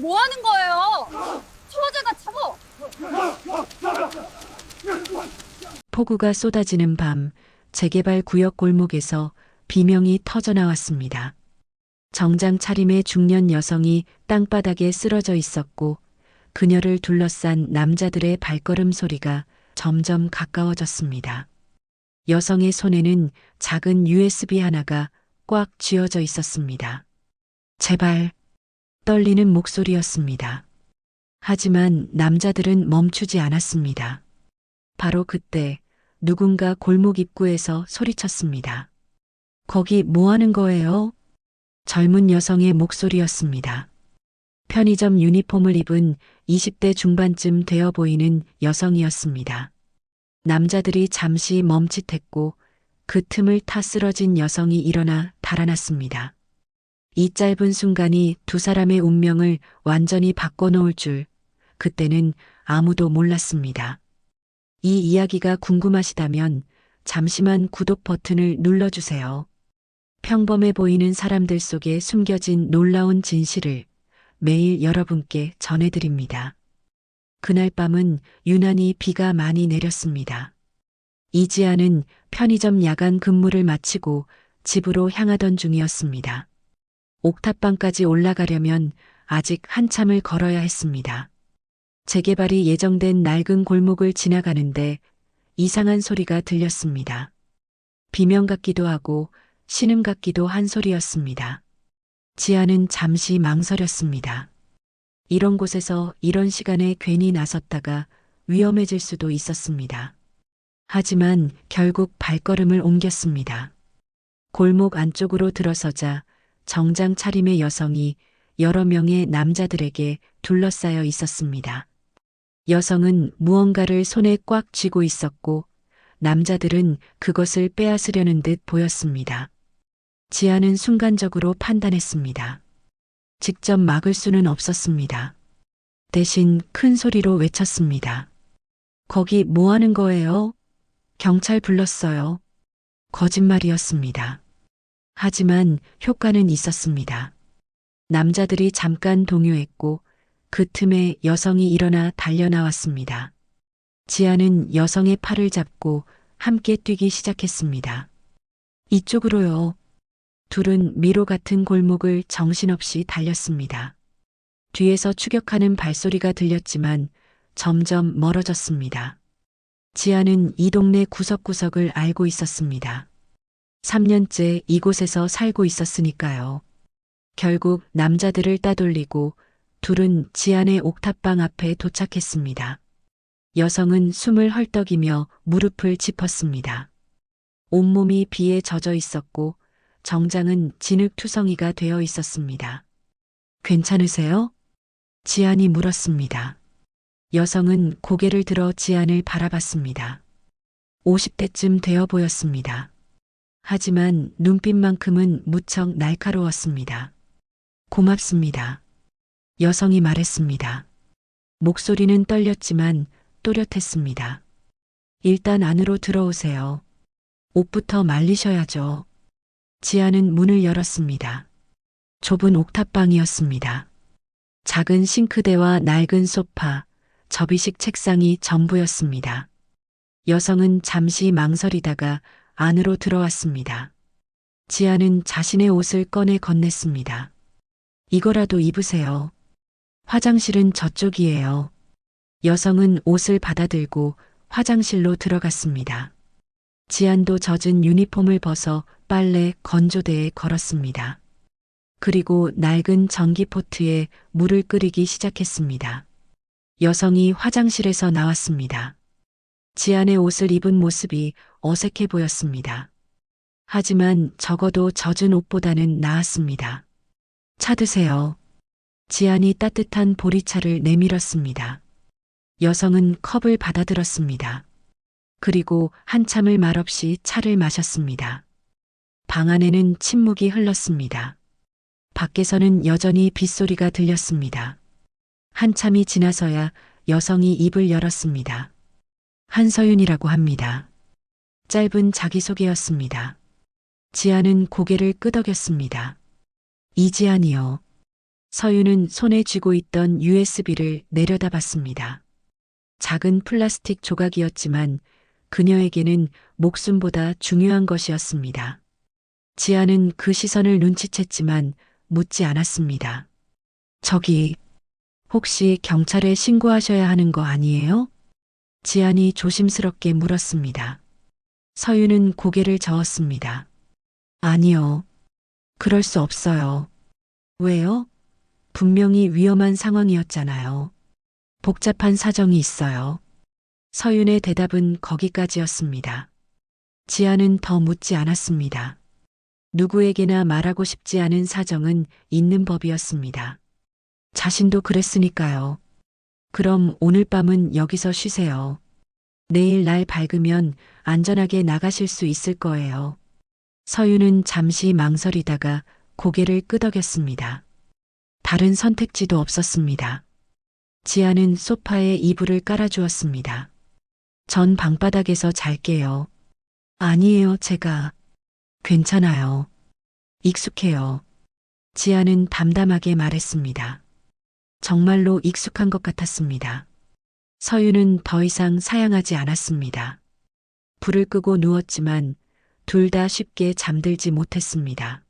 뭐 하는 거예요? 초보자가 잡어! 폭우가 쏟아지는 밤, 재개발 구역 골목에서 비명이 터져 나왔습니다. 정장 차림의 중년 여성이 땅바닥에 쓰러져 있었고, 그녀를 둘러싼 남자들의 발걸음 소리가 점점 가까워졌습니다. 여성의 손에는 작은 USB 하나가 꽉 쥐어져 있었습니다. 제발, 떨리는 목소리였습니다. 하지만 남자들은 멈추지 않았습니다. 바로 그때 누군가 골목 입구에서 소리쳤습니다. 거기 뭐 하는 거예요? 젊은 여성의 목소리였습니다. 편의점 유니폼을 입은 20대 중반쯤 되어 보이는 여성이었습니다. 남자들이 잠시 멈칫했고 그 틈을 타 쓰러진 여성이 일어나 달아났습니다. 이 짧은 순간이 두 사람의 운명을 완전히 바꿔놓을 줄 그때는 아무도 몰랐습니다. 이 이야기가 궁금하시다면 잠시만 구독 버튼을 눌러주세요. 평범해 보이는 사람들 속에 숨겨진 놀라운 진실을 매일 여러분께 전해드립니다. 그날 밤은 유난히 비가 많이 내렸습니다. 이지아는 편의점 야간 근무를 마치고 집으로 향하던 중이었습니다. 옥탑방까지 올라가려면 아직 한참을 걸어야 했습니다. 재개발이 예정된 낡은 골목을 지나가는데 이상한 소리가 들렸습니다. 비명 같기도 하고 신음 같기도 한 소리였습니다. 지아는 잠시 망설였습니다. 이런 곳에서 이런 시간에 괜히 나섰다가 위험해질 수도 있었습니다. 하지만 결국 발걸음을 옮겼습니다. 골목 안쪽으로 들어서자 정장 차림의 여성이 여러 명의 남자들에게 둘러싸여 있었습니다. 여성은 무언가를 손에 꽉 쥐고 있었고 남자들은 그것을 빼앗으려는 듯 보였습니다. 지아는 순간적으로 판단했습니다. 직접 막을 수는 없었습니다. 대신 큰 소리로 외쳤습니다. 거기 뭐 하는 거예요? 경찰 불렀어요. 거짓말이었습니다. 하지만 효과는 있었습니다. 남자들이 잠깐 동요했고 그 틈에 여성이 일어나 달려나왔습니다. 지아는 여성의 팔을 잡고 함께 뛰기 시작했습니다. 이쪽으로요. 둘은 미로 같은 골목을 정신없이 달렸습니다. 뒤에서 추격하는 발소리가 들렸지만 점점 멀어졌습니다. 지아는 이 동네 구석구석을 알고 있었습니다. 3년째 이곳에서 살고 있었으니까요. 결국 남자들을 따돌리고 둘은 지안의 옥탑방 앞에 도착했습니다. 여성은 숨을 헐떡이며 무릎을 짚었습니다. 온몸이 비에 젖어 있었고 정장은 진흙투성이가 되어 있었습니다. 괜찮으세요? 지안이 물었습니다. 여성은 고개를 들어 지안을 바라봤습니다. 50대쯤 되어 보였습니다. 하지만 눈빛만큼은 무척 날카로웠습니다. 고맙습니다. 여성이 말했습니다. 목소리는 떨렸지만 또렷했습니다. 일단 안으로 들어오세요. 옷부터 말리셔야죠. 지아는 문을 열었습니다. 좁은 옥탑방이었습니다. 작은 싱크대와 낡은 소파, 접이식 책상이 전부였습니다. 여성은 잠시 망설이다가 안으로 들어왔습니다. 지아는 자신의 옷을 꺼내 건넸습니다. 이거라도 입으세요. 화장실은 저쪽이에요. 여성은 옷을 받아들고 화장실로 들어갔습니다. 지안도 젖은 유니폼을 벗어 빨래 건조대에 걸었습니다. 그리고 낡은 전기포트에 물을 끓이기 시작했습니다. 여성이 화장실에서 나왔습니다. 지안의 옷을 입은 모습이 어색해 보였습니다. 하지만 적어도 젖은 옷보다는 나았습니다. 차 드세요. 지안이 따뜻한 보리차를 내밀었습니다. 여성은 컵을 받아들었습니다. 그리고 한참을 말없이 차를 마셨습니다. 방 안에는 침묵이 흘렀습니다. 밖에서는 여전히 빗소리가 들렸습니다. 한참이 지나서야 여성이 입을 열었습니다. 한서윤이라고 합니다. 짧은 자기소개였습니다. 지안은 고개를 끄덕였습니다. 이지안이요. 서윤은 손에 쥐고 있던 USB를 내려다봤습니다. 작은 플라스틱 조각이었지만 그녀에게는 목숨보다 중요한 것이었습니다. 지아는 그 시선을 눈치챘지만 묻지 않았습니다. 저기, 혹시 경찰에 신고하셔야 하는 거 아니에요? 지안이 조심스럽게 물었습니다. 서윤은 고개를 저었습니다. 아니요. 그럴 수 없어요. 왜요? 분명히 위험한 상황이었잖아요. 복잡한 사정이 있어요. 서윤의 대답은 거기까지였습니다. 지아는 더 묻지 않았습니다. 누구에게나 말하고 싶지 않은 사정은 있는 법이었습니다. 자신도 그랬으니까요. 그럼 오늘 밤은 여기서 쉬세요. 내일 날 밝으면 안전하게 나가실 수 있을 거예요. 서윤은 잠시 망설이다가 고개를 끄덕였습니다. 다른 선택지도 없었습니다. 지아는 소파에 이불을 깔아주었습니다. 전 방바닥에서 잘게요. 아니에요, 제가. 괜찮아요. 익숙해요. 지아는 담담하게 말했습니다. 정말로 익숙한 것 같았습니다. 서윤은 더 이상 사양하지 않았습니다. 불을 끄고 누웠지만 둘 다 쉽게 잠들지 못했습니다.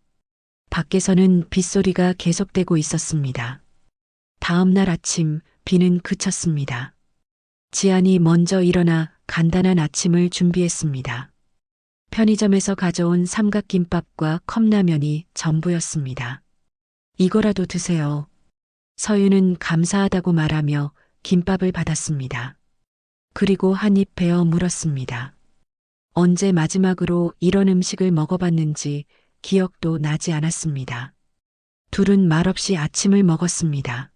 밖에서는 빗소리가 계속되고 있었습니다. 다음 날 아침 비는 그쳤습니다. 지안이 먼저 일어나 간단한 아침을 준비했습니다. 편의점에서 가져온 삼각김밥과 컵라면이 전부였습니다. 이거라도 드세요. 서윤은 감사하다고 말하며 김밥을 받았습니다. 그리고 한 입 베어 물었습니다. 언제 마지막으로 이런 음식을 먹어봤는지 기억도 나지 않았습니다. 둘은 말없이 아침을 먹었습니다.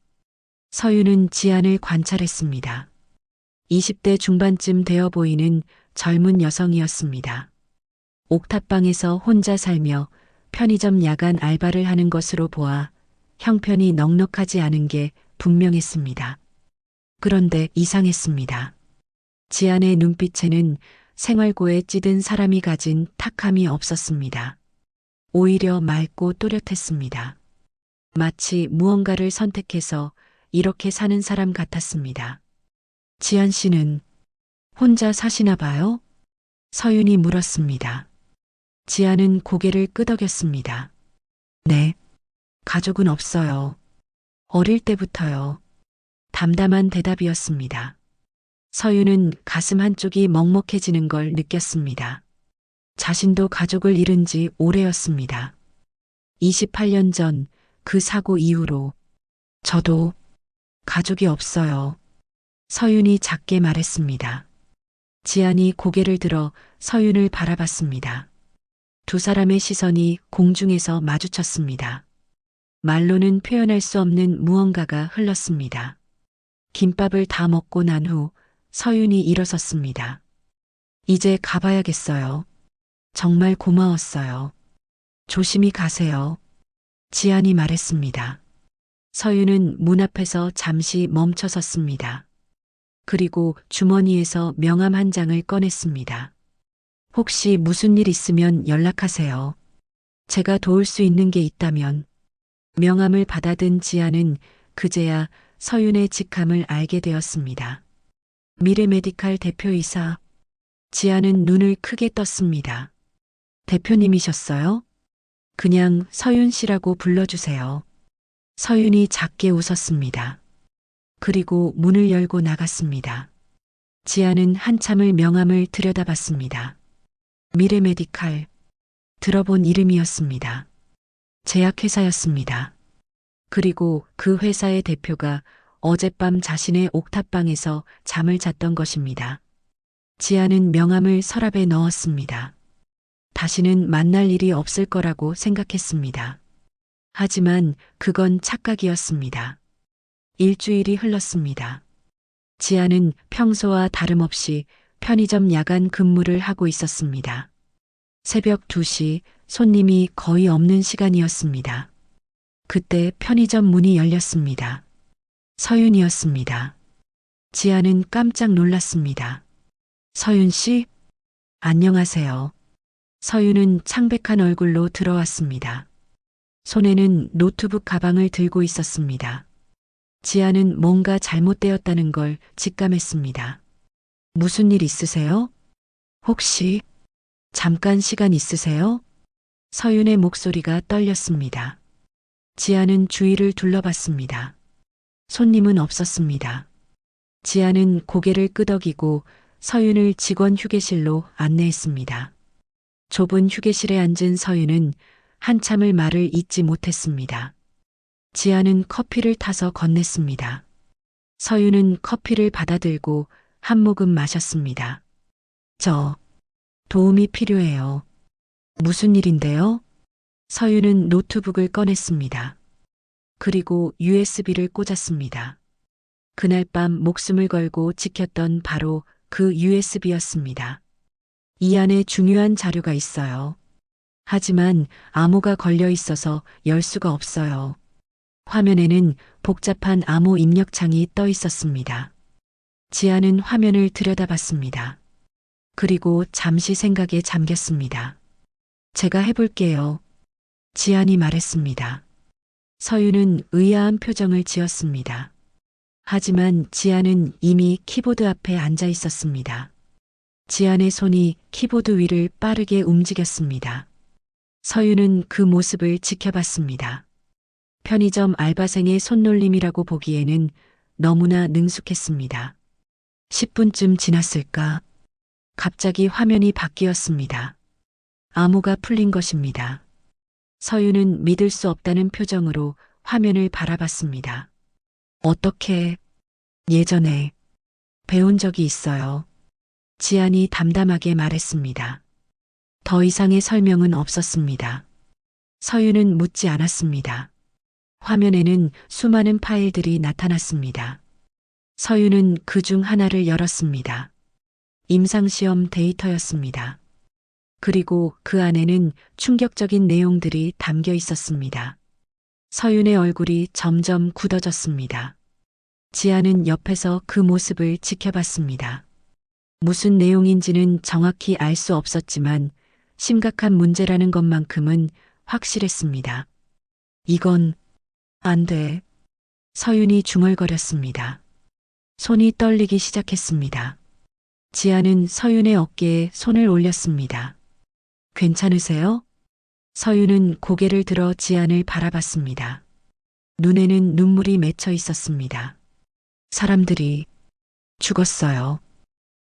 서윤은 지안을 관찰했습니다. 20대 중반쯤 되어 보이는 젊은 여성이었습니다. 옥탑방에서 혼자 살며 편의점 야간 알바를 하는 것으로 보아 형편이 넉넉하지 않은 게 분명했습니다. 그런데 이상했습니다. 지안의 눈빛에는 생활고에 찌든 사람이 가진 탁함이 없었습니다. 오히려 맑고 또렷했습니다. 마치 무언가를 선택해서 이렇게 사는 사람 같았습니다. 지안 씨는 혼자 사시나 봐요? 서윤이 물었습니다. 지안은 고개를 끄덕였습니다. 네, 가족은 없어요. 어릴 때부터요. 담담한 대답이었습니다. 서윤은 가슴 한쪽이 먹먹해지는 걸 느꼈습니다. 자신도 가족을 잃은 지 오래였습니다. 28년 전 그 사고 이후로 저도 가족이 없어요. 서윤이 작게 말했습니다. 지안이 고개를 들어 서윤을 바라봤습니다. 두 사람의 시선이 공중에서 마주쳤습니다. 말로는 표현할 수 없는 무언가가 흘렀습니다. 김밥을 다 먹고 난 후 서윤이 일어섰습니다. 이제 가봐야겠어요. 정말 고마웠어요. 조심히 가세요. 지안이 말했습니다. 서윤은 문 앞에서 잠시 멈춰 섰습니다. 그리고 주머니에서 명함 한 장을 꺼냈습니다. 혹시 무슨 일 있으면 연락하세요. 제가 도울 수 있는 게 있다면. 명함을 받아든 지아는 그제야 서윤의 직함을 알게 되었습니다. 미래메디칼 대표이사. 지아는 눈을 크게 떴습니다. 대표님이셨어요? 그냥 서윤 씨라고 불러주세요. 서윤이 작게 웃었습니다. 그리고 문을 열고 나갔습니다. 지아는 한참을 명함을 들여다봤습니다. 미래메디칼. 들어본 이름이었습니다. 제약회사였습니다. 그리고 그 회사의 대표가 어젯밤 자신의 옥탑방에서 잠을 잤던 것입니다. 지아는 명함을 서랍에 넣었습니다. 다시는 만날 일이 없을 거라고 생각했습니다. 하지만 그건 착각이었습니다. 일주일이 흘렀습니다. 지아는 평소와 다름없이 편의점 야간 근무를 하고 있었습니다. 새벽 2시 손님이 거의 없는 시간이었습니다. 그때 편의점 문이 열렸습니다. 서윤이었습니다. 지아는 깜짝 놀랐습니다. 서윤 씨? 안녕하세요. 서윤은 창백한 얼굴로 들어왔습니다. 손에는 노트북 가방을 들고 있었습니다. 지아는 뭔가 잘못되었다는 걸 직감했습니다. 무슨 일 있으세요? 혹시 잠깐 시간 있으세요? 서윤의 목소리가 떨렸습니다. 지아는 주위를 둘러봤습니다. 손님은 없었습니다. 지아는 고개를 끄덕이고 서윤을 직원 휴게실로 안내했습니다. 좁은 휴게실에 앉은 서윤은 한참을 말을 잇지 못했습니다. 지아는 커피를 타서 건넸습니다. 서윤은 커피를 받아들고 한 모금 마셨습니다. 저 도움이 필요해요. 무슨 일인데요? 서윤은 노트북을 꺼냈습니다. 그리고 USB를 꽂았습니다. 그날 밤 목숨을 걸고 지켰던 바로 그 USB였습니다. 이 안에 중요한 자료가 있어요. 하지만 암호가 걸려 있어서 열 수가 없어요. 화면에는 복잡한 암호 입력창이 떠 있었습니다. 지아는 화면을 들여다봤습니다. 그리고 잠시 생각에 잠겼습니다. 제가 해볼게요. 지안이 말했습니다. 서윤은 의아한 표정을 지었습니다. 하지만 지안은 이미 키보드 앞에 앉아 있었습니다. 지안의 손이 키보드 위를 빠르게 움직였습니다. 서윤은 그 모습을 지켜봤습니다. 편의점 알바생의 손놀림이라고 보기에는 너무나 능숙했습니다. 10분쯤 지났을까? 갑자기 화면이 바뀌었습니다. 암호가 풀린 것입니다. 서윤은 믿을 수 없다는 표정으로 화면을 바라봤습니다. 어떻게 예전에 배운 적이 있어요. 지안이 담담하게 말했습니다. 더 이상의 설명은 없었습니다. 서윤은 묻지 않았습니다. 화면에는 수많은 파일들이 나타났습니다. 서윤은 그 중 하나를 열었습니다. 임상시험 데이터였습니다. 그리고 그 안에는 충격적인 내용들이 담겨 있었습니다. 서윤의 얼굴이 점점 굳어졌습니다. 지아는 옆에서 그 모습을 지켜봤습니다. 무슨 내용인지는 정확히 알 수 없었지만 심각한 문제라는 것만큼은 확실했습니다. 이건 안 돼. 서윤이 중얼거렸습니다. 손이 떨리기 시작했습니다. 지아는 서윤의 어깨에 손을 올렸습니다. 괜찮으세요? 서윤은 고개를 들어 지안을 바라봤습니다. 눈에는 눈물이 맺혀 있었습니다. 사람들이 죽었어요.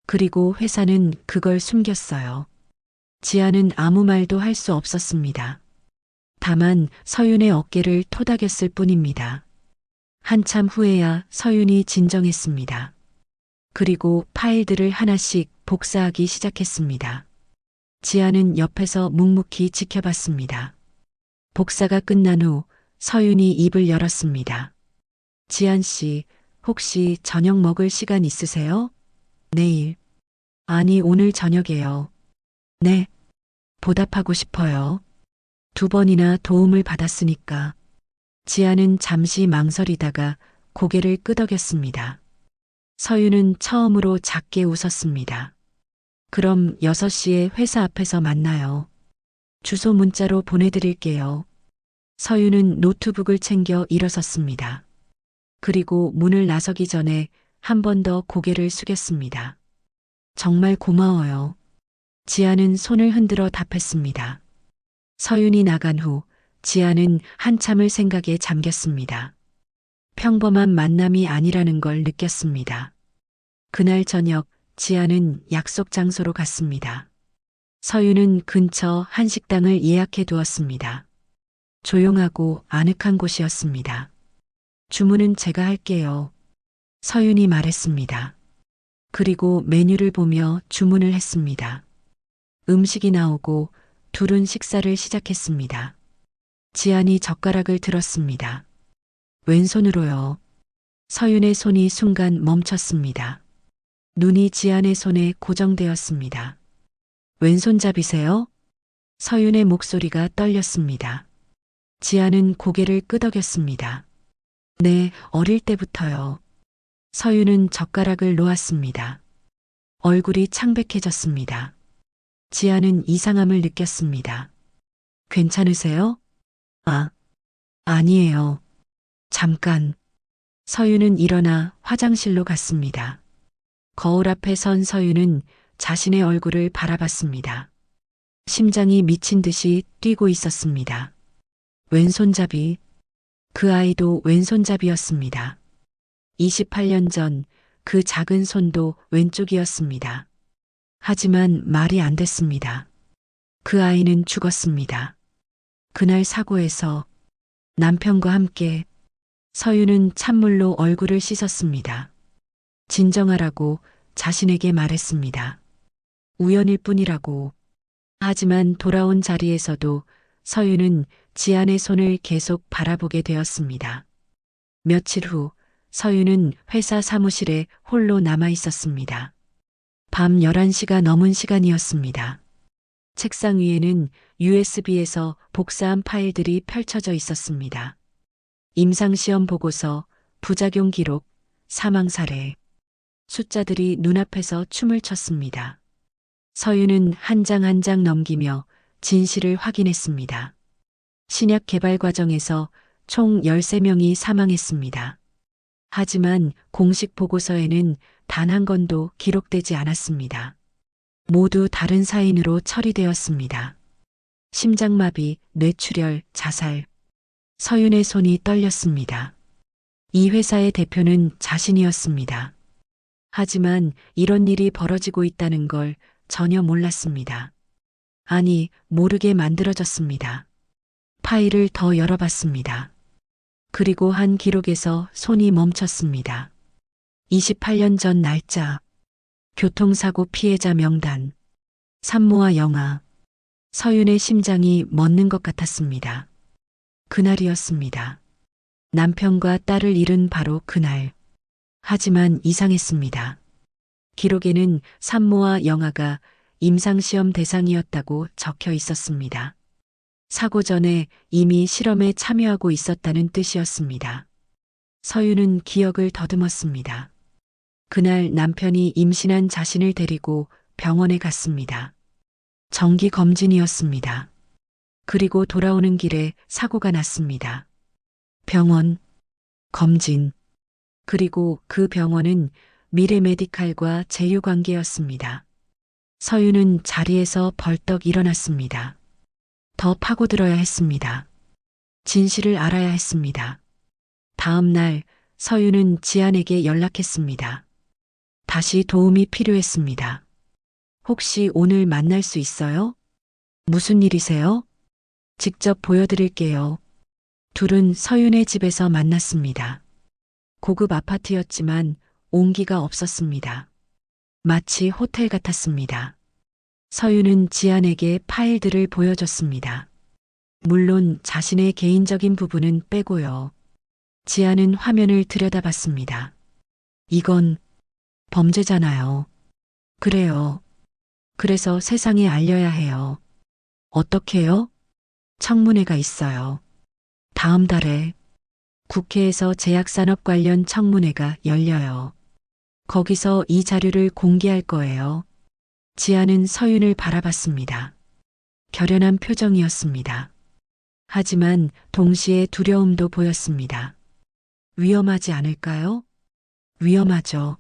그리고 회사는 그걸 숨겼어요. 지안은 아무 말도 할 수 없었습니다. 다만 서윤의 어깨를 토닥였을 뿐입니다. 한참 후에야 서윤이 진정했습니다. 그리고 파일들을 하나씩 복사하기 시작했습니다. 지아는 옆에서 묵묵히 지켜봤습니다. 복사가 끝난 후 서윤이 입을 열었습니다. 지안 씨, 혹시 저녁 먹을 시간 있으세요? 내일. 아니, 오늘 저녁에요. 네. 보답하고 싶어요. 2번이나 도움을 받았으니까. 지아는 잠시 망설이다가 고개를 끄덕였습니다. 서윤은 처음으로 작게 웃었습니다. 그럼 6시에 회사 앞에서 만나요. 주소 문자로 보내드릴게요. 서윤은 노트북을 챙겨 일어섰습니다. 그리고 문을 나서기 전에 한 번 더 고개를 숙였습니다. 정말 고마워요. 지아는 손을 흔들어 답했습니다. 서윤이 나간 후 지아는 한참을 생각에 잠겼습니다. 평범한 만남이 아니라는 걸 느꼈습니다. 그날 저녁 지아는 약속 장소로 갔습니다. 서윤은 근처 한식당을 예약해 두었습니다. 조용하고 아늑한 곳이었습니다. 주문은 제가 할게요. 서윤이 말했습니다. 그리고 메뉴를 보며 주문을 했습니다. 음식이 나오고 둘은 식사를 시작했습니다. 지안이 젓가락을 들었습니다. 왼손으로요. 서윤의 손이 순간 멈췄습니다. 눈이 지안의 손에 고정되었습니다. 왼손잡이세요? 서윤의 목소리가 떨렸습니다. 지안은 고개를 끄덕였습니다. 네, 어릴 때부터요. 서윤은 젓가락을 놓았습니다. 얼굴이 창백해졌습니다. 지아는 이상함을 느꼈습니다. 괜찮으세요? 아, 아니에요. 잠깐. 서윤은 일어나 화장실로 갔습니다. 거울 앞에 선 서윤은 자신의 얼굴을 바라봤습니다. 심장이 미친 듯이 뛰고 있었습니다. 왼손잡이. 그 아이도 왼손잡이였습니다. 28년 전 그 작은 손도 왼쪽이었습니다. 하지만 말이 안 됐습니다. 그 아이는 죽었습니다. 그날 사고에서 남편과 함께 서윤은 찬물로 얼굴을 씻었습니다. 진정하라고 자신에게 말했습니다. 우연일 뿐이라고. 하지만 돌아온 자리에서도 서윤은 지안의 손을 계속 바라보게 되었습니다. 며칠 후 서윤은 회사 사무실에 홀로 남아 있었습니다. 밤 11시가 넘은 시간이었습니다. 책상 위에는 USB에서 복사한 파일들이 펼쳐져 있었습니다. 임상시험 보고서, 부작용 기록, 사망 사례. 숫자들이 눈앞에서 춤을 췄습니다. 서윤은 한 장 한 장 넘기며 진실을 확인했습니다. 신약 개발 과정에서 총 13명이 사망했습니다. 하지만 공식 보고서에는 단 한 건도 기록되지 않았습니다. 모두 다른 사인으로 처리되었습니다. 심장마비, 뇌출혈, 자살. 서윤의 손이 떨렸습니다. 이 회사의 대표는 자신이었습니다. 하지만 이런 일이 벌어지고 있다는 걸 전혀 몰랐습니다. 아니, 모르게 만들어졌습니다. 파일을 더 열어봤습니다. 그리고 한 기록에서 손이 멈췄습니다. 28년 전 날짜, 교통사고 피해자 명단, 산모와 영아. 서윤의 심장이 멎는 것 같았습니다. 그날이었습니다. 남편과 딸을 잃은 바로 그날. 하지만 이상했습니다. 기록에는 산모와 영아가 임상시험 대상이었다고 적혀 있었습니다. 사고 전에 이미 실험에 참여하고 있었다는 뜻이었습니다. 서윤은 기억을 더듬었습니다. 그날 남편이 임신한 자신을 데리고 병원에 갔습니다. 정기 검진이었습니다. 그리고 돌아오는 길에 사고가 났습니다. 병원, 검진, 그리고 그 병원은 미래메디칼과 제휴관계였습니다. 서윤은 자리에서 벌떡 일어났습니다. 더 파고들어야 했습니다. 진실을 알아야 했습니다. 다음 날 서윤은 지안에게 연락했습니다. 다시 도움이 필요했습니다. 혹시 오늘 만날 수 있어요? 무슨 일이세요? 직접 보여드릴게요. 둘은 서윤의 집에서 만났습니다. 고급 아파트였지만 온기가 없었습니다. 마치 호텔 같았습니다. 서윤은 지안에게 파일들을 보여줬습니다. 물론 자신의 개인적인 부분은 빼고요. 지안은 화면을 들여다봤습니다. 이건 범죄잖아요. 그래요. 그래서 세상에 알려야 해요. 어떻게요? 청문회가 있어요. 다음 달에 국회에서 제약산업 관련 청문회가 열려요. 거기서 이 자료를 공개할 거예요. 지안은 서윤을 바라봤습니다. 결연한 표정이었습니다. 하지만 동시에 두려움도 보였습니다. 위험하지 않을까요? 위험하죠.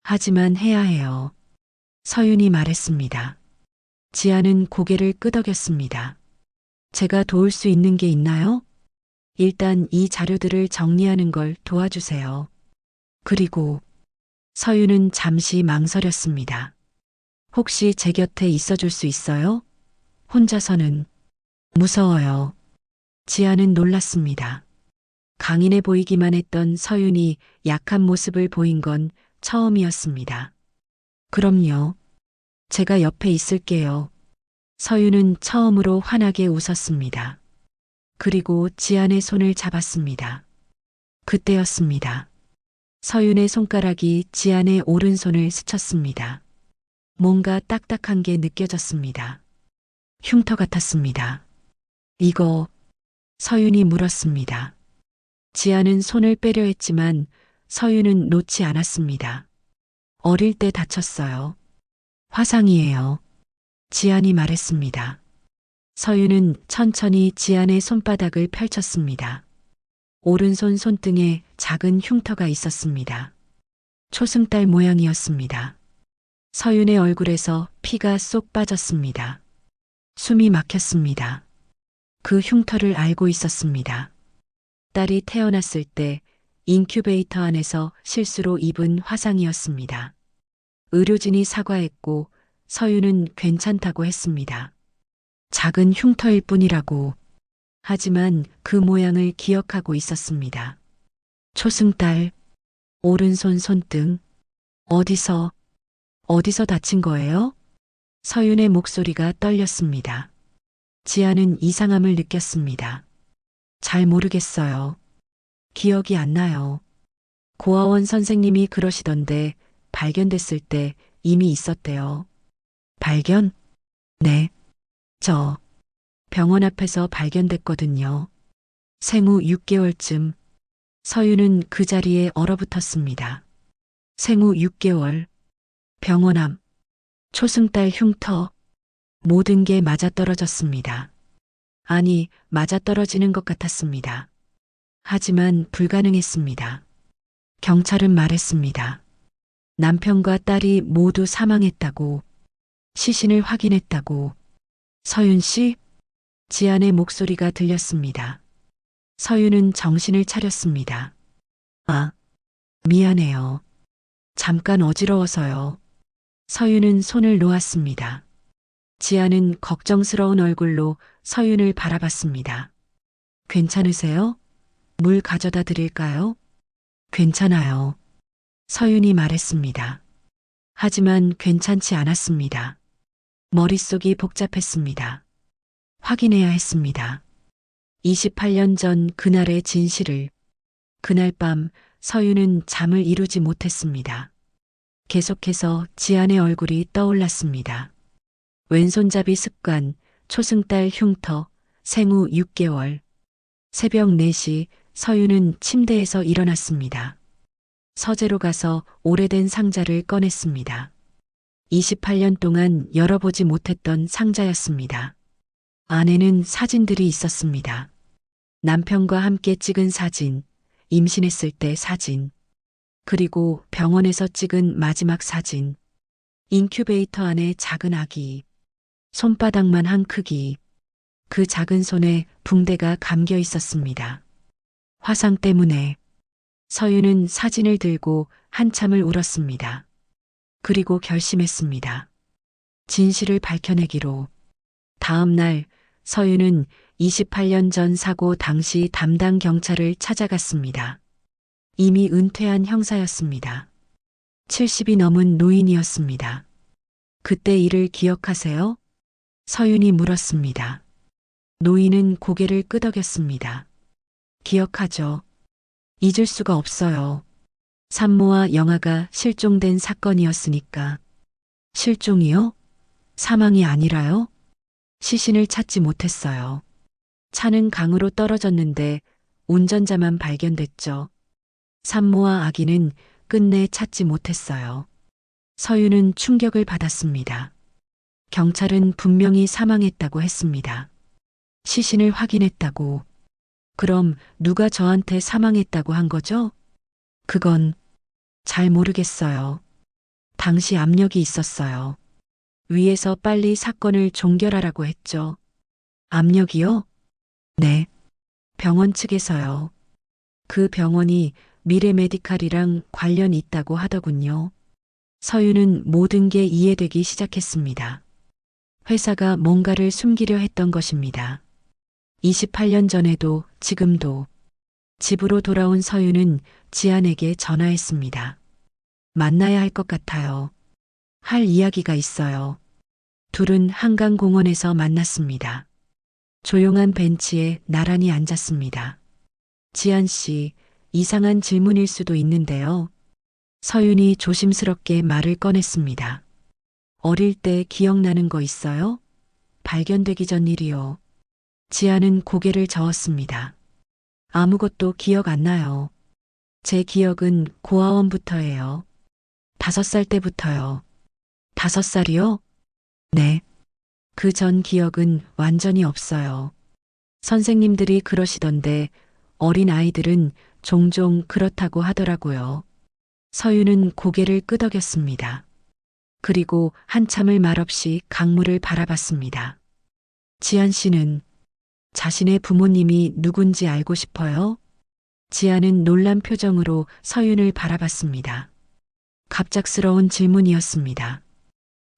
하지만 해야 해요. 서윤이 말했습니다. 지안은 고개를 끄덕였습니다. 제가 도울 수 있는 게 있나요? 일단 이 자료들을 정리하는 걸 도와주세요. 그리고 서윤은 잠시 망설였습니다. 혹시 제 곁에 있어줄 수 있어요? 혼자서는 무서워요. 지안은 놀랐습니다. 강인해 보이기만 했던 서윤이 약한 모습을 보인 건 처음이었습니다. 그럼요. 제가 옆에 있을게요. 서윤은 처음으로 환하게 웃었습니다. 그리고 지안의 손을 잡았습니다. 그때였습니다. 서윤의 손가락이 지안의 오른손을 스쳤습니다. 뭔가 딱딱한 게 느껴졌습니다. 흉터 같았습니다. 이거, 서윤이 물었습니다. 지안은 손을 빼려 했지만 서윤은 놓지 않았습니다. 어릴 때 다쳤어요. 화상이에요. 지안이 말했습니다. 서윤은 천천히 지안의 손바닥을 펼쳤습니다. 오른손 손등에 작은 흉터가 있었습니다. 초승달 모양이었습니다. 서윤의 얼굴에서 피가 쏙 빠졌습니다. 숨이 막혔습니다. 그 흉터를 알고 있었습니다. 딸이 태어났을 때 인큐베이터 안에서 실수로 입은 화상이었습니다. 의료진이 사과했고 서윤은 괜찮다고 했습니다. 작은 흉터일 뿐이라고. 하지만 그 모양을 기억하고 있었습니다. 초승달, 오른손 손등, 어디서 다친 거예요? 서윤의 목소리가 떨렸습니다. 지아는 이상함을 느꼈습니다. 잘 모르겠어요. 기억이 안 나요. 고아원 선생님이 그러시던데 발견됐을 때 이미 있었대요. 발견? 네. 저 병원 앞에서 발견됐거든요. 생후 6개월쯤. 서윤은 그 자리에 얼어붙었습니다. 생후 6개월. 병원 앞. 초승달 흉터. 모든 게 맞아떨어졌습니다. 아니, 맞아떨어지는 것 같았습니다. 하지만 불가능했습니다. 경찰은 말했습니다. 남편과 딸이 모두 사망했다고. 시신을 확인했다고. 서윤 씨? 지안의 목소리가 들렸습니다. 서윤은 정신을 차렸습니다. 아, 미안해요. 잠깐 어지러워서요. 서윤은 손을 놓았습니다. 지안은 걱정스러운 얼굴로 서윤을 바라봤습니다. 괜찮으세요? 물 가져다 드릴까요? 괜찮아요. 서윤이 말했습니다. 하지만 괜찮지 않았습니다. 머릿속이 복잡했습니다. 확인해야 했습니다. 28년 전 그날의 진실을. 그날 밤 서윤은 잠을 이루지 못했습니다. 계속해서 지안의 얼굴이 떠올랐습니다. 왼손잡이 습관, 초승달 흉터, 생후 6개월. 새벽 4시 서윤은 침대에서 일어났습니다. 서재로 가서 오래된 상자를 꺼냈습니다. 28년 동안 열어보지 못했던 상자였습니다. 안에는 사진들이 있었습니다. 남편과 함께 찍은 사진, 임신했을 때 사진, 그리고 병원에서 찍은 마지막 사진, 인큐베이터 안에 작은 아기, 손바닥만 한 크기, 그 작은 손에 붕대가 감겨 있었습니다. 화상 때문에. 서윤은 사진을 들고 한참을 울었습니다. 그리고 결심했습니다. 진실을 밝혀내기로. 다음 날 서윤은 28년 전 사고 당시 담당 경찰을 찾아갔습니다. 이미 은퇴한 형사였습니다. 70이 넘은 노인이었습니다. 그때 일을 기억하세요? 서윤이 물었습니다. 노인은 고개를 끄덕였습니다. 기억하죠. 잊을 수가 없어요. 산모와 영아가 실종된 사건이었으니까. 실종이요? 사망이 아니라요? 시신을 찾지 못했어요. 차는 강으로 떨어졌는데 운전자만 발견됐죠. 산모와 아기는 끝내 찾지 못했어요. 서윤은 충격을 받았습니다. 경찰은 분명히 사망했다고 했습니다. 시신을 확인했다고. 그럼 누가 저한테 사망했다고 한 거죠? 그건 잘 모르겠어요. 당시 압력이 있었어요. 위에서 빨리 사건을 종결하라고 했죠. 압력이요? 네. 병원 측에서요. 그 병원이 미래메디칼이랑 관련이 있다고 하더군요. 서윤은 모든 게 이해되기 시작했습니다. 회사가 뭔가를 숨기려 했던 것입니다. 28년 전에도 지금도. 집으로 돌아온 서윤은 지안에게 전화했습니다. 만나야 할 것 같아요. 할 이야기가 있어요. 둘은 한강공원에서 만났습니다. 조용한 벤치에 나란히 앉았습니다. 지안 씨, 이상한 질문일 수도 있는데요. 서윤이 조심스럽게 말을 꺼냈습니다. 어릴 때 기억나는 거 있어요? 발견되기 전 일이요. 지안은 고개를 저었습니다. 아무것도 기억 안 나요. 제 기억은 고아원부터예요. 5살 때부터요. 5살이요? 네. 그 전 기억은 완전히 없어요. 선생님들이 그러시던데 어린 아이들은 종종 그렇다고 하더라고요. 서윤은 고개를 끄덕였습니다. 그리고 한참을 말없이 강물을 바라봤습니다. 지안 씨는 자신의 부모님이 누군지 알고 싶어요? 지안은 놀란 표정으로 서윤을 바라봤습니다. 갑작스러운 질문이었습니다.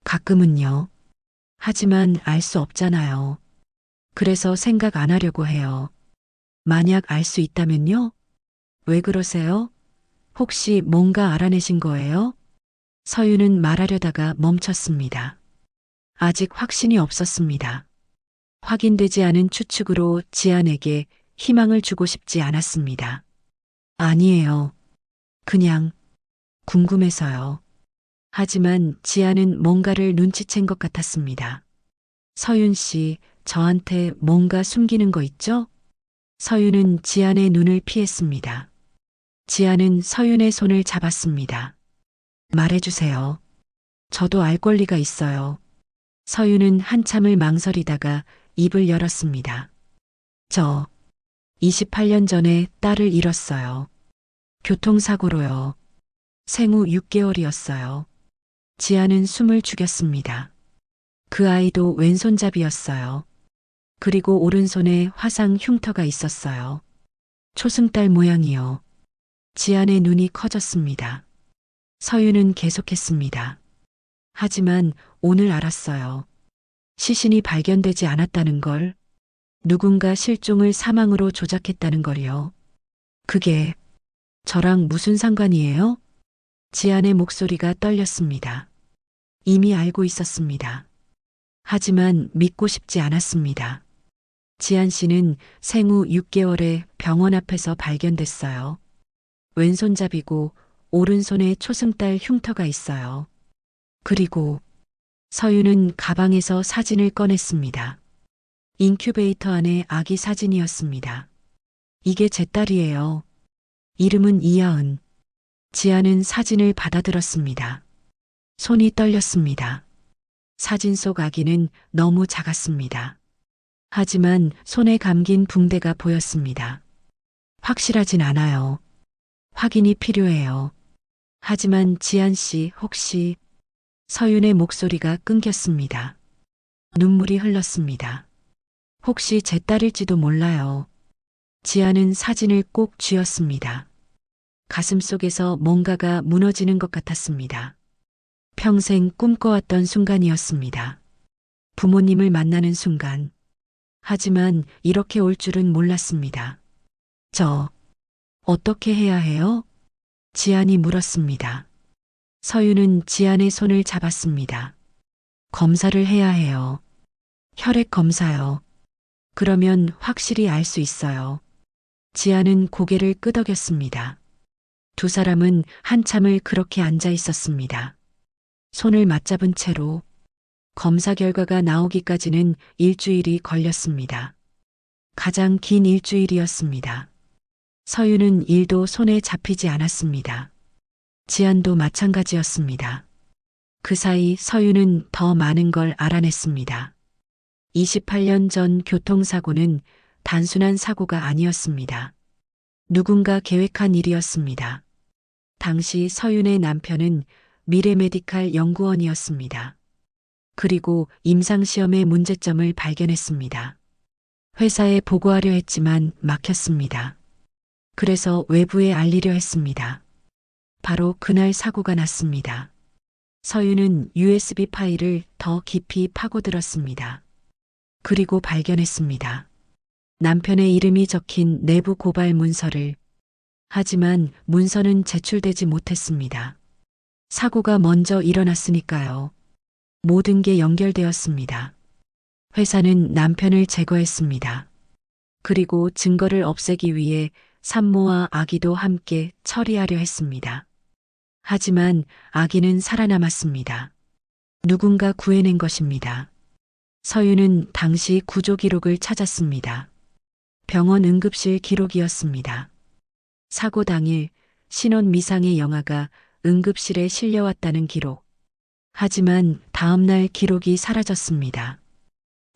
가끔은요. 하지만 알 수 없잖아요. 그래서 생각 안 하려고 해요. 만약 알 수 있다면요? 왜 그러세요? 혹시 뭔가 알아내신 거예요? 서윤은 말하려다가 멈췄습니다. 아직 확신이 없었습니다. 확인되지 않은 추측으로 지안에게 희망을 주고 싶지 않았습니다. 아니에요. 그냥 궁금해서요. 하지만 지안은 뭔가를 눈치챈 것 같았습니다. 서윤 씨, 저한테 뭔가 숨기는 거 있죠? 서윤은 지안의 눈을 피했습니다. 지안은 서윤의 손을 잡았습니다. 말해주세요. 저도 알 권리가 있어요. 서윤은 한참을 망설이다가 입을 열었습니다. 저 28년 전에 딸을 잃었어요. 교통사고로요. 생후 6개월이었어요. 지아는 숨을 죽였습니다. 그 아이도 왼손잡이였어요. 그리고 오른손에 화상 흉터가 있었어요. 초승달 모양이요. 지안의 눈이 커졌습니다. 서윤은 계속했습니다. 하지만 오늘 알았어요. 시신이 발견되지 않았다는 걸, 누군가 실종을 사망으로 조작했다는 걸요. 그게 저랑 무슨 상관이에요? 지안의 목소리가 떨렸습니다. 이미 알고 있었습니다. 하지만 믿고 싶지 않았습니다. 지안 씨는 생후 6개월에 병원 앞에서 발견됐어요. 왼손잡이고 오른손에 초승달 흉터가 있어요. 그리고 서윤은 가방에서 사진을 꺼냈습니다. 인큐베이터 안에 아기 사진이었습니다. 이게 제 딸이에요. 이름은 이하은. 지아는 사진을 받아들었습니다. 손이 떨렸습니다. 사진 속 아기는 너무 작았습니다. 하지만 손에 감긴 붕대가 보였습니다. 확실하진 않아요. 확인이 필요해요. 하지만 지안 씨 혹시 서윤의 목소리가 끊겼습니다. 눈물이 흘렀습니다. 혹시 제 딸일지도 몰라요. 지아는 사진을 꼭 쥐었습니다. 가슴 속에서 뭔가가 무너지는 것 같았습니다. 평생 꿈꿔왔던 순간이었습니다. 부모님을 만나는 순간. 하지만 이렇게 올 줄은 몰랐습니다. 저, 어떻게 해야 해요? 지안이 물었습니다. 서윤은 지안의 손을 잡았습니다. 검사를 해야 해요. 혈액 검사요. 그러면 확실히 알 수 있어요. 지안은 고개를 끄덕였습니다. 두 사람은 한참을 그렇게 앉아 있었습니다. 손을 맞잡은 채로 검사 결과가 나오기까지는 일주일이 걸렸습니다. 가장 긴 일주일이었습니다. 서윤은 일도 손에 잡히지 않았습니다. 지안도 마찬가지였습니다. 그 사이 서윤은 더 많은 걸 알아냈습니다. 28년 전 교통사고는 단순한 사고가 아니었습니다. 누군가 계획한 일이었습니다. 당시 서윤의 남편은 미래메디칼 연구원이었습니다. 그리고 임상시험의 문제점을 발견했습니다. 회사에 보고하려 했지만 막혔습니다. 그래서 외부에 알리려 했습니다. 바로 그날 사고가 났습니다. 서윤은 USB 파일을 더 깊이 파고들었습니다. 그리고 발견했습니다. 남편의 이름이 적힌 내부 고발 문서를. 하지만 문서는 제출되지 못했습니다. 사고가 먼저 일어났으니까요. 모든 게 연결되었습니다. 회사는 남편을 제거했습니다. 그리고 증거를 없애기 위해 산모와 아기도 함께 처리하려 했습니다. 하지만 아기는 살아남았습니다. 누군가 구해낸 것입니다. 서윤은 당시 구조 기록을 찾았습니다. 병원 응급실 기록이었습니다. 사고 당일 신원 미상의 영아가 응급실에 실려왔다는 기록. 하지만 다음날 기록이 사라졌습니다.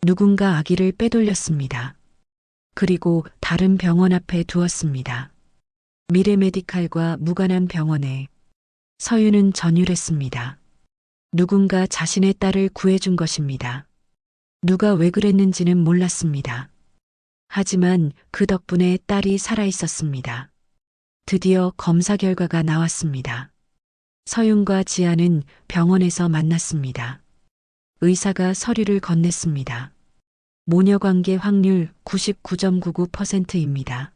누군가 아기를 빼돌렸습니다. 그리고 다른 병원 앞에 두었습니다. 미래메디칼과 무관한 병원에 서윤은 전율했습니다. 누군가 자신의 딸을 구해준 것입니다. 누가 왜 그랬는지는 몰랐습니다. 하지만 그 덕분에 딸이 살아 있었습니다. 드디어 검사 결과가 나왔습니다. 서윤과 지아는 병원에서 만났습니다. 의사가 서류를 건넸습니다. 모녀관계 확률 99.99%입니다.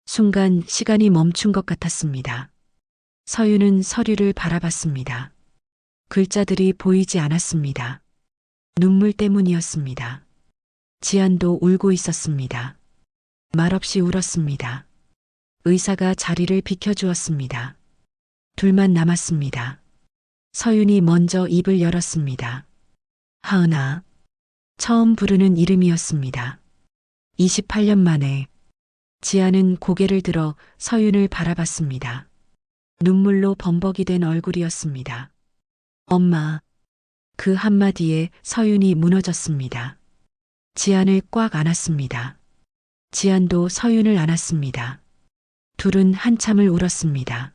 순간 시간이 멈춘 것 같았습니다. 서윤은 서류를 바라봤습니다. 글자들이 보이지 않았습니다. 눈물 때문이었습니다. 지안도 울고 있었습니다. 말없이 울었습니다. 의사가 자리를 비켜주었습니다. 둘만 남았습니다. 서윤이 먼저 입을 열었습니다. 하은아. 처음 부르는 이름이었습니다. 28년 만에 지아는 고개를 들어 서윤을 바라봤습니다. 눈물로 범벅이 된 얼굴이었습니다. 엄마. 그 한마디에 서윤이 무너졌습니다. 지안을 꽉 안았습니다. 지안도 서윤을 안았습니다. 둘은 한참을 울었습니다.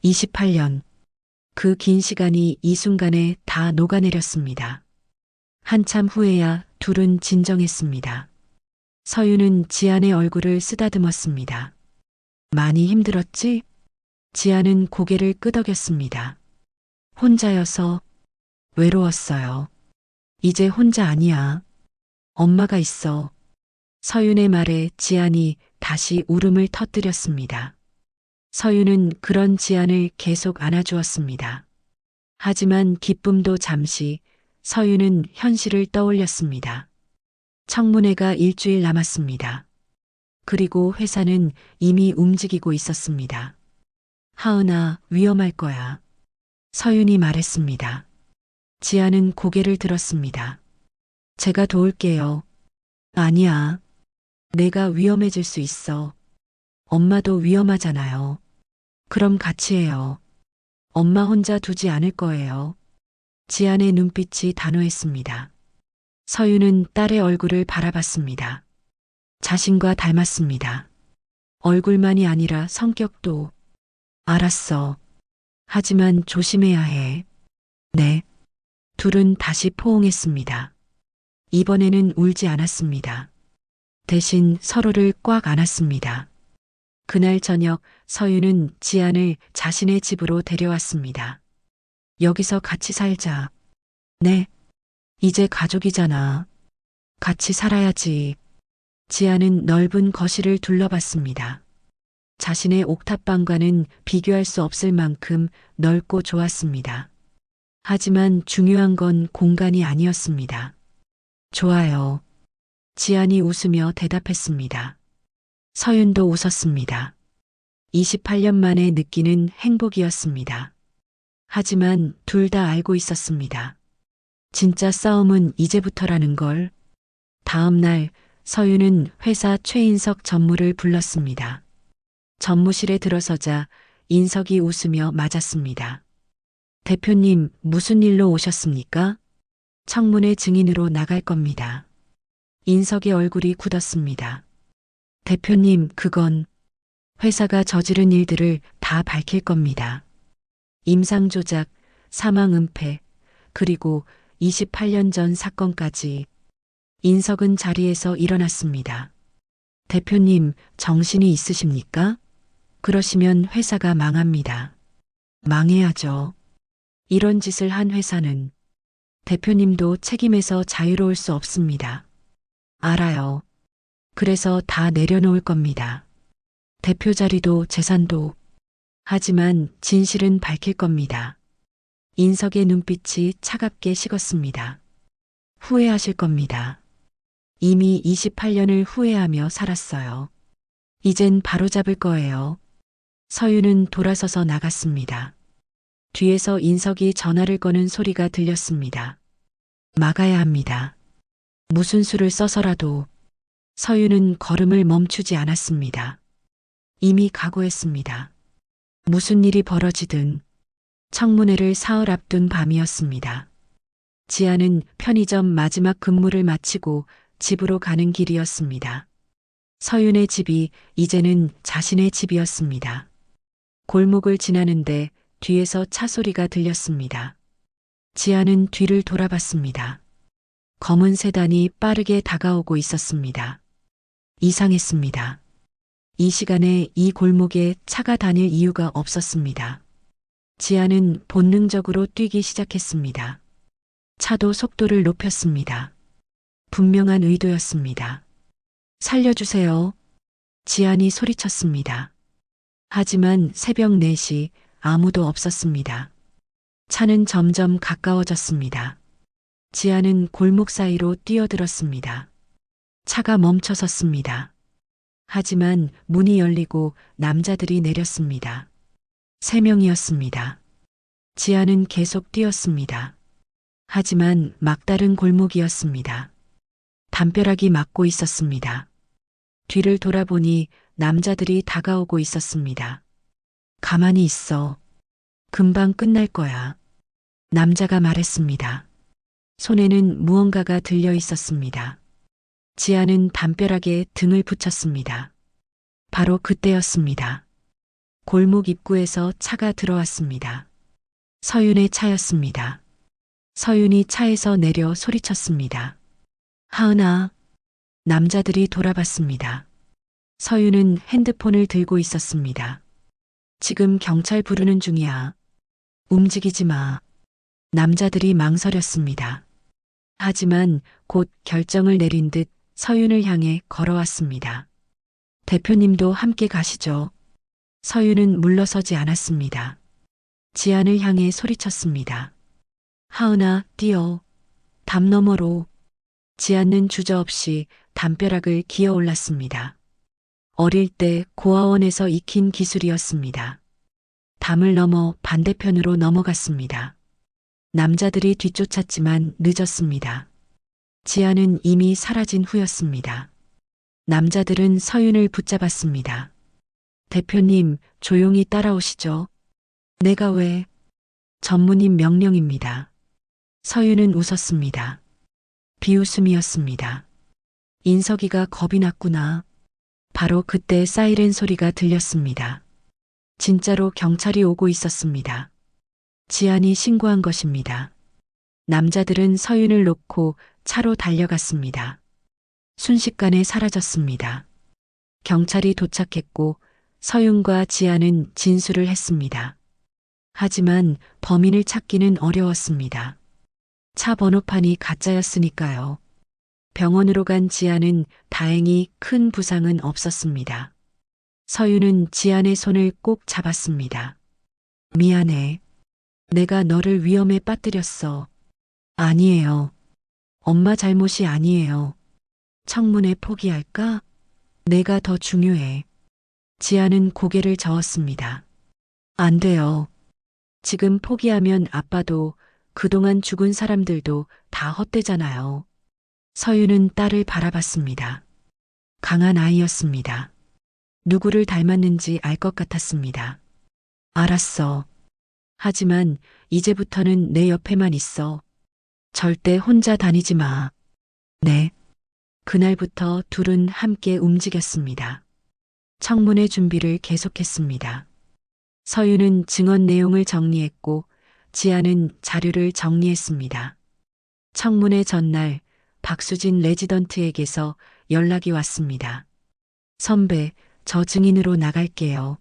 28년. 그 긴 시간이 이 순간에 다 녹아내렸습니다. 한참 후에야 둘은 진정했습니다. 서윤은 지안의 얼굴을 쓰다듬었습니다. 많이 힘들었지? 지안은 고개를 끄덕였습니다. 혼자여서 외로웠어요. 이제 혼자 아니야. 엄마가 있어. 서윤의 말에 지안이 다시 울음을 터뜨렸습니다. 서윤은 그런 지안을 계속 안아주었습니다. 하지만 기쁨도 잠시, 서윤은 현실을 떠올렸습니다. 청문회가 일주일 남았습니다. 그리고 회사는 이미 움직이고 있었습니다. 하은아, 위험할 거야. 서윤이 말했습니다. 지아는 고개를 들었습니다. 제가 도울게요. 아니야. 내가 위험해질 수 있어. 엄마도 위험하잖아요. 그럼 같이 해요. 엄마 혼자 두지 않을 거예요. 지안의 눈빛이 단호했습니다. 서윤은 딸의 얼굴을 바라봤습니다. 자신과 닮았습니다. 얼굴만이 아니라 성격도. 알았어. 하지만 조심해야 해. 네. 둘은 다시 포옹했습니다. 이번에는 울지 않았습니다. 대신 서로를 꽉 안았습니다. 그날 저녁 서윤은 지안을 자신의 집으로 데려왔습니다. 여기서 같이 살자. 네. 이제 가족이잖아. 같이 살아야지. 지안은 넓은 거실을 둘러봤습니다. 자신의 옥탑방과는 비교할 수 없을 만큼 넓고 좋았습니다. 하지만 중요한 건 공간이 아니었습니다. 좋아요. 지안이 웃으며 대답했습니다. 서윤도 웃었습니다. 28년 만에 느끼는 행복이었습니다. 하지만 둘 다 알고 있었습니다. 진짜 싸움은 이제부터라는 걸. 다음 날 서윤은 회사 최인석 전무를 불렀습니다. 전무실에 들어서자 인석이 웃으며 맞았습니다. 대표님, 무슨 일로 오셨습니까? 청문회 증인으로 나갈 겁니다. 인석의 얼굴이 굳었습니다. 대표님, 그건 회사가 저지른 일들을 다 밝힐 겁니다. 임상 조작, 사망 은폐, 그리고 28년 전 사건까지. 인석은 자리에서 일어났습니다. 대표님, 정신이 있으십니까? 그러시면 회사가 망합니다. 망해야죠. 이런 짓을 한 회사는 대표님도 책임에서 자유로울 수 없습니다. 알아요. 그래서 다 내려놓을 겁니다. 대표 자리도 재산도. 하지만 진실은 밝힐 겁니다. 인석의 눈빛이 차갑게 식었습니다. 후회하실 겁니다. 이미 28년을 후회하며 살았어요. 이젠 바로잡을 거예요. 서윤은 돌아서서 나갔습니다. 뒤에서 인석이 전화를 거는 소리가 들렸습니다. 막아야 합니다. 무슨 수를 써서라도. 서윤은 걸음을 멈추지 않았습니다. 이미 각오했습니다. 무슨 일이 벌어지든. 청문회를 사흘 앞둔 밤이었습니다. 지아는 편의점 마지막 근무를 마치고 집으로 가는 길이었습니다. 서윤의 집이 이제는 자신의 집이었습니다. 골목을 지나는데 뒤에서 차 소리가 들렸습니다. 지아는 뒤를 돌아봤습니다. 검은 세단이 빠르게 다가오고 있었습니다. 이상했습니다. 이 시간에 이 골목에 차가 다닐 이유가 없었습니다. 지아는 본능적으로 뛰기 시작했습니다. 차도 속도를 높였습니다. 분명한 의도였습니다. 살려주세요. 지안이 소리쳤습니다. 하지만 새벽 4시 아무도 없었습니다. 차는 점점 가까워졌습니다. 지아는 골목 사이로 뛰어들었습니다. 차가 멈춰섰습니다. 하지만 문이 열리고 남자들이 내렸습니다. 3명이었습니다. 지아는 계속 뛰었습니다. 하지만 막다른 골목이었습니다. 담벼락이 막고 있었습니다. 뒤를 돌아보니 남자들이 다가오고 있었습니다. 가만히 있어. 금방 끝날 거야. 남자가 말했습니다. 손에는 무언가가 들려 있었습니다. 지아는 담벼락에 등을 붙였습니다. 바로 그때였습니다. 골목 입구에서 차가 들어왔습니다. 서윤의 차였습니다. 서윤이 차에서 내려 소리쳤습니다. 하은아. 남자들이 돌아봤습니다. 서윤은 핸드폰을 들고 있었습니다. 지금 경찰 부르는 중이야. 움직이지 마. 남자들이 망설였습니다. 하지만 곧 결정을 내린 듯 서윤을 향해 걸어왔습니다. 대표님도 함께 가시죠. 서윤은 물러서지 않았습니다. 지안을 향해 소리쳤습니다. 하은아, 뛰어. 담 너머로. 지안은 주저없이 담벼락을 기어 올랐습니다. 어릴 때 고아원에서 익힌 기술이었습니다. 담을 넘어 반대편으로 넘어갔습니다. 남자들이 뒤쫓았지만 늦었습니다. 지아는 이미 사라진 후였습니다. 남자들은 서윤을 붙잡았습니다. 대표님, 조용히 따라오시죠. 내가 왜? 전무님 명령입니다. 서윤은 웃었습니다. 비웃음이었습니다. 인석이가 겁이 났구나. 바로 그때 사이렌 소리가 들렸습니다. 진짜로 경찰이 오고 있었습니다. 지안이 신고한 것입니다. 남자들은 서윤을 놓고 차로 달려갔습니다. 순식간에 사라졌습니다. 경찰이 도착했고 서윤과 지안은 진술을 했습니다. 하지만 범인을 찾기는 어려웠습니다. 차 번호판이 가짜였으니까요. 병원으로 간 지안은 다행히 큰 부상은 없었습니다. 서윤은 지안의 손을 꼭 잡았습니다. 미안해. 내가 너를 위험에 빠뜨렸어. 아니에요. 엄마 잘못이 아니에요. 청문회 포기할까? 내가 더 중요해. 지안은 고개를 저었습니다. 안 돼요. 지금 포기하면 아빠도 그동안 죽은 사람들도 다 헛되잖아요. 서윤은 딸을 바라봤습니다. 강한 아이였습니다. 누구를 닮았는지 알 것 같았습니다. 알았어. 하지만 이제부터는 내 옆에만 있어. 절대 혼자 다니지 마. 네. 그날부터 둘은 함께 움직였습니다. 청문회 준비를 계속했습니다. 서윤은 증언 내용을 정리했고 지아는 자료를 정리했습니다. 청문회 전날 박수진 레지던트에게서 연락이 왔습니다. 선배, 저 증인으로 나갈게요.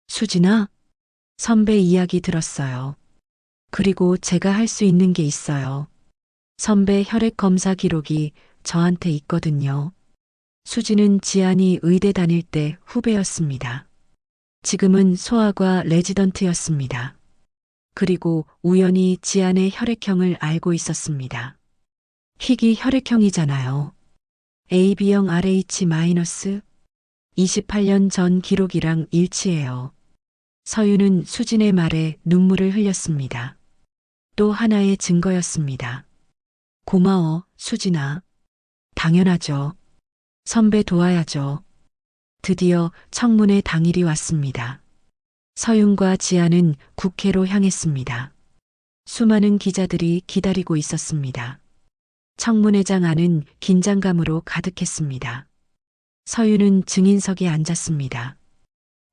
수진아? 선배 이야기 들었어요. 그리고 제가 할 수 있는 게 있어요. 선배 혈액 검사 기록이 저한테 있거든요. 수진은 지안이 의대 다닐 때 후배였습니다. 지금은 소아과 레지던트였습니다. 그리고 우연히 지안의 혈액형을 알고 있었습니다. 희귀 혈액형이잖아요. AB형 RH-, 28년 전 기록이랑 일치해요. 서윤은 수진의 말에 눈물을 흘렸습니다. 또 하나의 증거였습니다. 고마워, 수진아. 당연하죠. 선배 도와야죠. 드디어 청문회 당일이 왔습니다. 서윤과 지아는 국회로 향했습니다. 수많은 기자들이 기다리고 있었습니다. 청문회장 안은 긴장감으로 가득했습니다. 서윤은 증인석에 앉았습니다.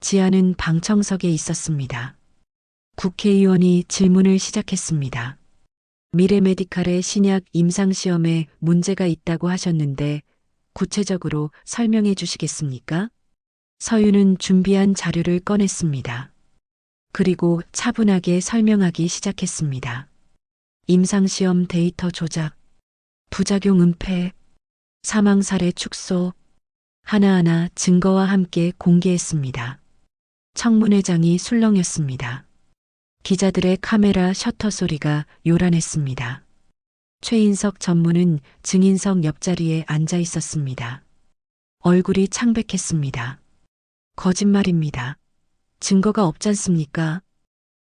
지아는 방청석에 있었습니다. 국회의원이 질문을 시작했습니다. 미래메디칼의 신약 임상시험에 문제가 있다고 하셨는데 구체적으로 설명해 주시겠습니까? 서윤은 준비한 자료를 꺼냈습니다. 그리고 차분하게 설명하기 시작했습니다. 임상시험 데이터 조작, 부작용 은폐, 사망 사례 축소, 하나하나 증거와 함께 공개했습니다. 청문회장이 술렁였습니다. 기자들의 카메라 셔터 소리가 요란했습니다. 최인석 전무는 증인석 옆자리에 앉아 있었습니다. 얼굴이 창백했습니다. 거짓말입니다. 증거가 없잖습니까?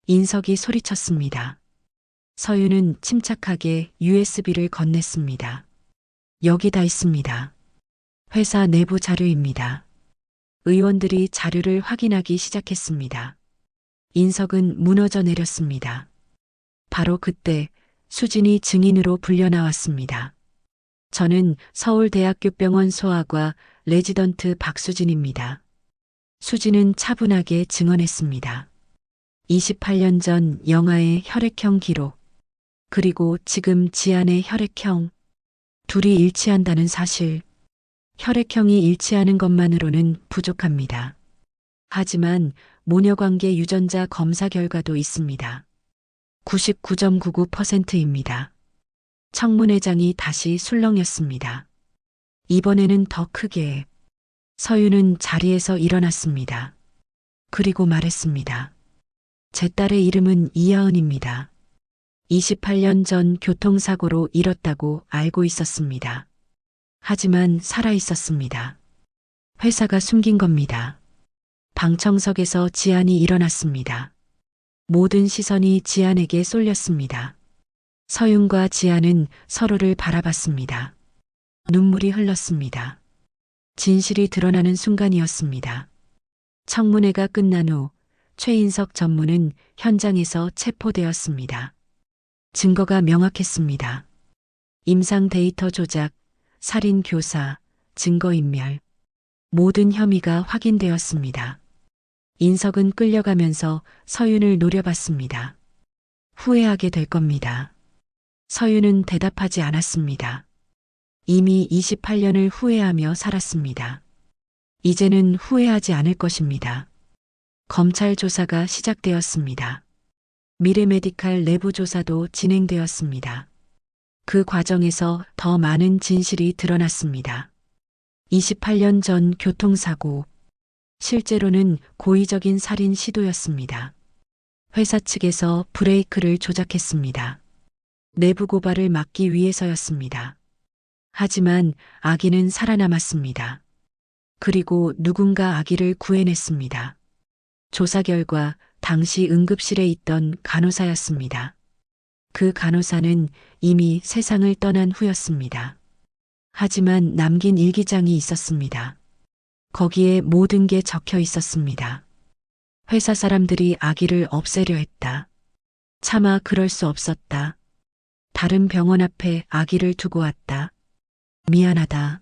인석이 소리쳤습니다. 서윤은 침착하게 USB를 건넸습니다. 여기 다 있습니다. 회사 내부 자료입니다. 의원들이 자료를 확인하기 시작했습니다. 인석은 무너져 내렸습니다. 바로 그때 수진이 증인으로 불려 나왔습니다. 저는 서울대학교 병원 소아과 레지던트 박수진입니다. 수진은 차분하게 증언했습니다. 28년 전 영아의 혈액형 기록, 그리고 지금 지안의 혈액형, 둘이 일치한다는 사실, 혈액형이 일치하는 것만으로는 부족합니다. 하지만 모녀관계 유전자 검사 결과도 있습니다. 99.99%입니다. 청문회장이 다시 술렁였습니다. 이번에는 더 크게. 서윤은 자리에서 일어났습니다. 그리고 말했습니다. 제 딸의 이름은 이하은입니다. 28년 전 교통사고로 잃었다고 알고 있었습니다. 하지만 살아 있었습니다. 회사가 숨긴 겁니다. 방청석에서 지안이 일어났습니다. 모든 시선이 지안에게 쏠렸습니다. 서윤과 지안은 서로를 바라봤습니다. 눈물이 흘렀습니다. 진실이 드러나는 순간이었습니다. 청문회가 끝난 후 최인석 전무는 현장에서 체포되었습니다. 증거가 명확했습니다. 임상 데이터 조작, 살인 교사, 증거인멸, 모든 혐의가 확인되었습니다. 인석은 끌려가면서 서윤을 노려봤습니다. 후회하게 될 겁니다. 서윤은 대답하지 않았습니다. 이미 28년을 후회하며 살았습니다. 이제는 후회하지 않을 것입니다. 검찰 조사가 시작되었습니다. 미래메디칼 내부 조사도 진행되었습니다. 그 과정에서 더 많은 진실이 드러났습니다. 28년 전 교통사고, 실제로는 고의적인 살인 시도였습니다. 회사 측에서 브레이크를 조작했습니다. 내부 고발을 막기 위해서였습니다. 하지만 아기는 살아남았습니다. 그리고 누군가 아기를 구해냈습니다. 조사 결과 당시 응급실에 있던 간호사였습니다. 그 간호사는 이미 세상을 떠난 후였습니다. 하지만 남긴 일기장이 있었습니다. 거기에 모든 게 적혀 있었습니다. 회사 사람들이 아기를 없애려 했다. 차마 그럴 수 없었다. 다른 병원 앞에 아기를 두고 왔다. 미안하다.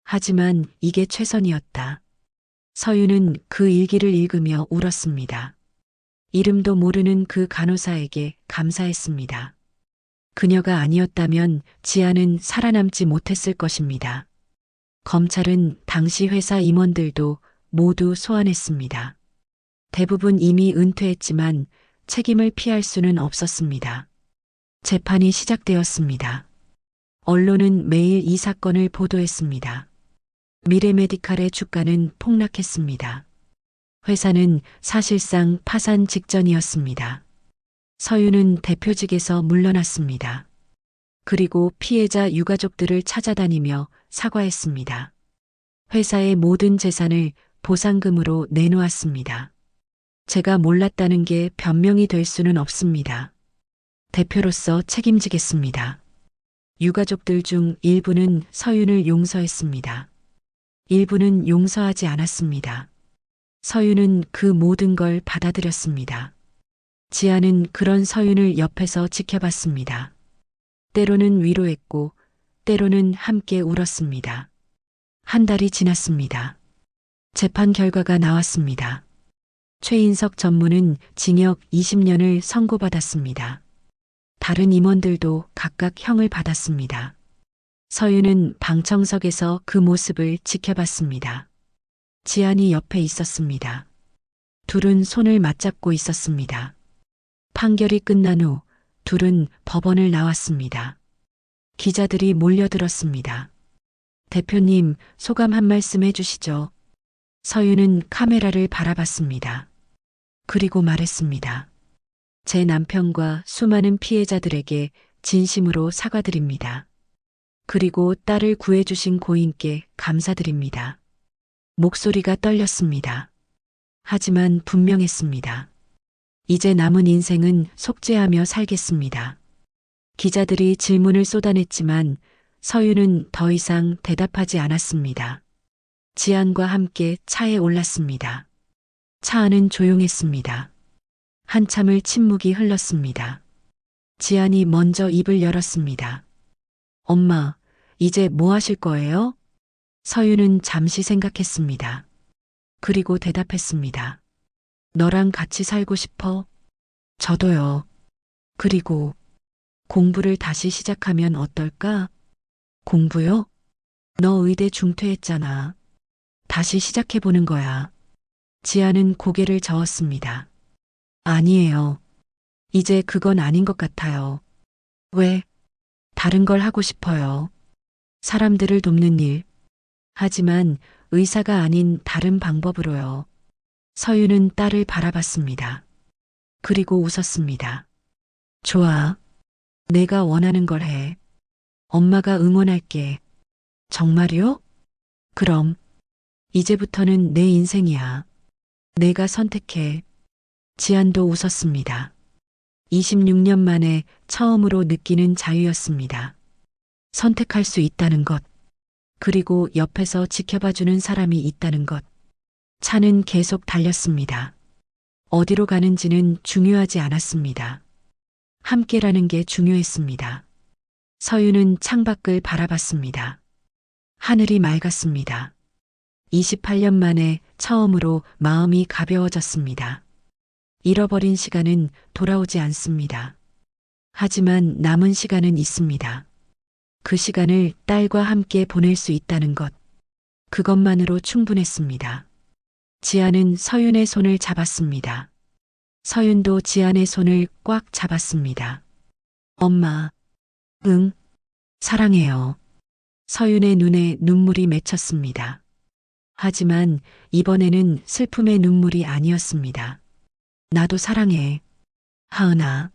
하지만 이게 최선이었다. 서윤은 그 일기를 읽으며 울었습니다. 이름도 모르는 그 간호사에게 감사했습니다. 그녀가 아니었다면 지아는 살아남지 못했을 것입니다. 검찰은 당시 회사 임원들도 모두 소환했습니다. 대부분 이미 은퇴했지만 책임을 피할 수는 없었습니다. 재판이 시작되었습니다. 언론은 매일 이 사건을 보도했습니다. 미래메디칼의 주가는 폭락했습니다. 회사는 사실상 파산 직전이었습니다. 서윤은 대표직에서 물러났습니다. 그리고 피해자 유가족들을 찾아다니며 사과했습니다. 회사의 모든 재산을 보상금으로 내놓았습니다. 제가 몰랐다는 게 변명이 될 수는 없습니다. 대표로서 책임지겠습니다. 유가족들 중 일부는 서윤을 용서했습니다. 일부는 용서하지 않았습니다. 서윤은 그 모든 걸 받아들였습니다. 지아는 그런 서윤을 옆에서 지켜봤습니다. 때로는 위로했고 때로는 함께 울었습니다. 한 달이 지났습니다. 재판 결과가 나왔습니다. 최인석 전무는 징역 20년을 선고받았습니다. 다른 임원들도 각각 형을 받았습니다. 서윤은 방청석에서 그 모습을 지켜봤습니다. 지안이 옆에 있었습니다. 둘은 손을 맞잡고 있었습니다. 판결이 끝난 후 둘은 법원을 나왔습니다. 기자들이 몰려들었습니다. 대표님, 소감 한 말씀 해주시죠. 서윤은 카메라를 바라봤습니다. 그리고 말했습니다. 제 남편과 수많은 피해자들에게 진심으로 사과드립니다. 그리고 딸을 구해주신 고인께 감사드립니다. 목소리가 떨렸습니다. 하지만 분명했습니다. 이제 남은 인생은 속죄하며 살겠습니다. 기자들이 질문을 쏟아냈지만 서윤은 더 이상 대답하지 않았습니다. 지안과 함께 차에 올랐습니다. 차 안은 조용했습니다. 한참을 침묵이 흘렀습니다. 지안이 먼저 입을 열었습니다. 엄마, 이제 뭐 하실 거예요? 서윤은 잠시 생각했습니다. 그리고 대답했습니다. 너랑 같이 살고 싶어? 저도요. 그리고 공부를 다시 시작하면 어떨까? 공부요? 너 의대 중퇴했잖아. 다시 시작해보는 거야. 지아는 고개를 저었습니다. 아니에요. 이제 그건 아닌 것 같아요. 왜? 다른 걸 하고 싶어요. 사람들을 돕는 일. 하지만 의사가 아닌 다른 방법으로요. 서윤은 딸을 바라봤습니다. 그리고 웃었습니다. 좋아. 내가 원하는 걸 해. 엄마가 응원할게. 정말요? 그럼. 이제부터는 내 인생이야. 내가 선택해. 지안도 웃었습니다. 26년 만에 처음으로 느끼는 자유였습니다. 선택할 수 있다는 것. 그리고 옆에서 지켜봐주는 사람이 있다는 것. 차는 계속 달렸습니다. 어디로 가는지는 중요하지 않았습니다. 함께라는 게 중요했습니다. 서윤은 창밖을 바라봤습니다. 하늘이 맑았습니다. 28년 만에 처음으로 마음이 가벼워졌습니다. 잃어버린 시간은 돌아오지 않습니다. 하지만 남은 시간은 있습니다. 그 시간을 딸과 함께 보낼 수 있다는 것. 그것만으로 충분했습니다. 지안은 서윤의 손을 잡았습니다. 서윤도 지안의 손을 꽉 잡았습니다. 엄마. 응. 사랑해요. 서윤의 눈에 눈물이 맺혔습니다. 하지만 이번에는 슬픔의 눈물이 아니었습니다. 나도 사랑해. 하은아.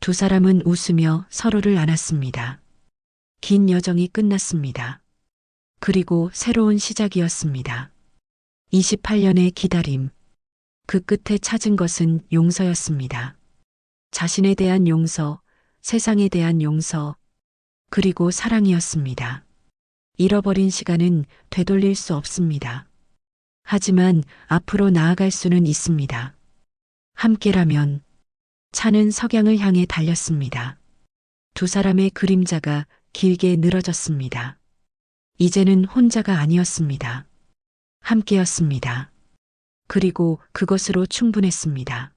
두 사람은 웃으며 서로를 안았습니다. 긴 여정이 끝났습니다. 그리고 새로운 시작이었습니다. 28년의 기다림. 그 끝에 찾은 것은 용서였습니다. 자신에 대한 용서, 세상에 대한 용서, 그리고 사랑이었습니다. 잃어버린 시간은 되돌릴 수 없습니다. 하지만 앞으로 나아갈 수는 있습니다. 함께라면. 차는 석양을 향해 달렸습니다. 두 사람의 그림자가 길게 늘어졌습니다. 이제는 혼자가 아니었습니다. 함께였습니다. 그리고 그것으로 충분했습니다.